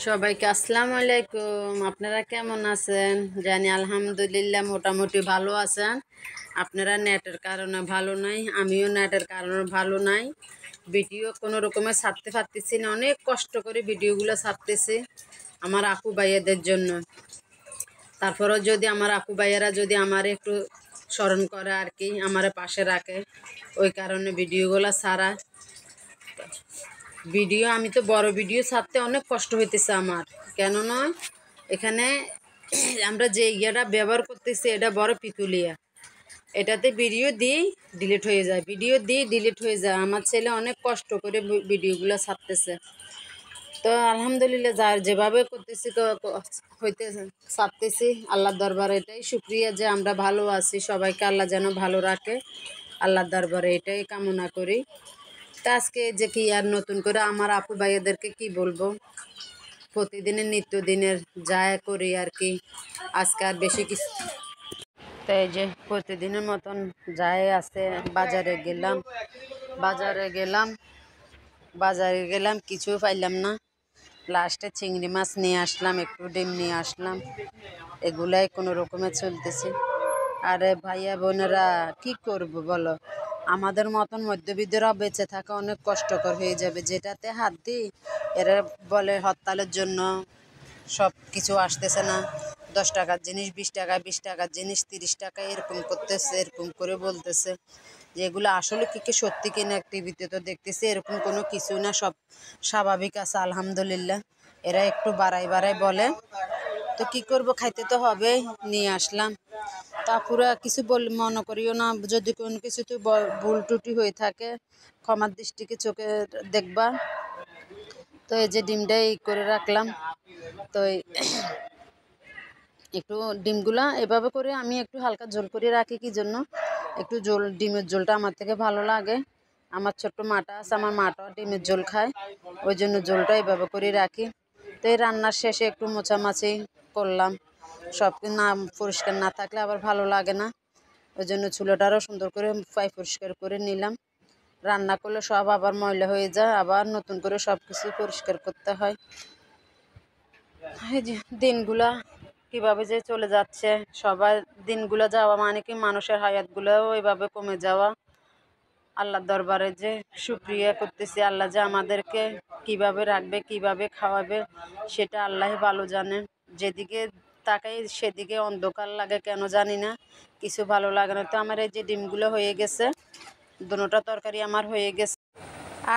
সবাইকে আসসালামু আলাইকুম। আপনারা কেমন আছেন? জানি আলহামদুলিল্লাহ মোটামুটি ভালো আছেন। আপনারা নেটের কারণে ভালো নাই, আমিও নেটের কারণে ভালো নাই। ভিডিও কোনো রকমে ছাড়তে পারতেছি না, অনেক কষ্ট করে ভিডিওগুলো ছাড়তেছি আমার আপু ভাইয়াদের জন্য। তারপরেও যদি আমার আপু ভাইয়ারা যদি আমার একটু স্মরণ করে আর কি, আমার পাশে রাখে, ওই কারণে ভিডিওগুলো ছাড়া। ভিডিও আমি তো বড় ভিডিও ছাড়তে অনেক কষ্ট হইতেছে আমার, কেন নয় এখানে আমরা যে ইয়েটা ব্যবহার করতেছি এটা বড় পিতুলিয়া, এটাতে ভিডিও দিই ডিলিট হয়ে যায়, ভিডিও দিই ডিলিট হয়ে যায়। আমার ছেলে অনেক কষ্ট করে ভিডিওগুলো ছাড়তেছে। তো আলহামদুলিল্লাহ যার যেভাবে করতেছি হইতে ছাড়তেছি, আল্লাহর দরবারে এটাই শুক্রিয়া যে আমরা ভালো আছি। সবাইকে আল্লাহ যেন ভালো রাখে, আল্লাহর দরবারে এটাই কামনা করি। তা আজকে যে কি আর নতুন করে আমার আপু ভাইয়াদেরকে কি বলবো, প্রতিদিনের নিত্যদিনের যায় করি আর কি, আজকে আর বেশি কিছু। তো এই যে প্রতিদিনের মতন যায় আছে, বাজারে গেলাম কিছু পাইলাম না, লাস্টে চিংড়ি মাছ নিয়ে আসলাম, একটু ডিম নিয়ে আসলাম, এগুলাই কোনো রকমে চলতেছে। আরে ভাইয়া বোনেরা কি করব বলো, আমাদের মতন মধ্যবিত্তরা বেঁচে থাকা অনেক কষ্টকর হয়ে যাবে। যেটাতে হাত দিই এরা বলে হরতালের জন্য সব কিছু আসতেছে না, 10 টাকার জিনিস 20 টাকা, 20 টাকার জিনিস 30 টাকা, এরকম করতেছে, এরকম করে বলতেছে। যে এগুলো আসলে কি সত্যি কিনা টিভিতে তো দেখতেছি এরকম কোনো কিছু না, সব স্বাভাবিক আছে আলহামদুলিল্লাহ। এরা একটু বাড়াই বলে, তো কি করব, খাইতে তো হবে, নিয়ে আসলাম। তা পুরা কিছু মনে করিও না, যদি কোনো কিছু তো ভুল ত্রুটি হয়ে থাকে ক্ষমার দৃষ্টিকে চোখে দেখবা। তো এই যে ডিমটা এই করে রাখলাম, তো একটু ডিমগুলা এভাবে করে আমি একটু হালকা ঝোল করে রাখি, কি জন্য একটু ডিমের ঝোলটা আমার থেকে ভালো লাগে। আমার ছোট্ট মাটা আছে, আমার মাটাও ডিমের ঝোল খায়, ওই জন্য ঝোলটা এভাবে করে রাখি। তো এই রান্নার শেষে একটু মোছামাছি করলাম, সব না পরিষ্কার না থাকলে আবার ভালো লাগে না, ওই জন্য চুলাটারও সুন্দর করে পরিষ্কার করে নিলাম। রান্না করলে সব আবার ময়লা হয়ে যায়, আবার নতুন করে সব কিছু পরিষ্কার করতে হয়। এই যে দিনগুলা কিভাবে যে চলে যাচ্ছে, সবার দিনগুলো যাওয়া মানে কি মানুষের হায়াতগুলোও এভাবে কমে যাওয়া। আল্লাহর দরবারে যে শুকরিয়া করতেছি, আল্লাহ যে আমাদেরকে কিভাবে রাখবে, কিভাবে খাওয়াবে, সেটা আল্লাহই ভালো জানেন। যেদিকে তাকাই সেদিকে অন্ধকার লাগে, কেন জানি না, কিছু ভালো লাগে না। তো আমার এই যে ডিমগুলো হয়ে গেছে, দুটোটা তরকারি আমার হয়ে গেছে।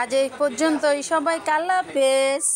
আজ এই পর্যন্তই, সবাই আল্লাহ হাফেজ।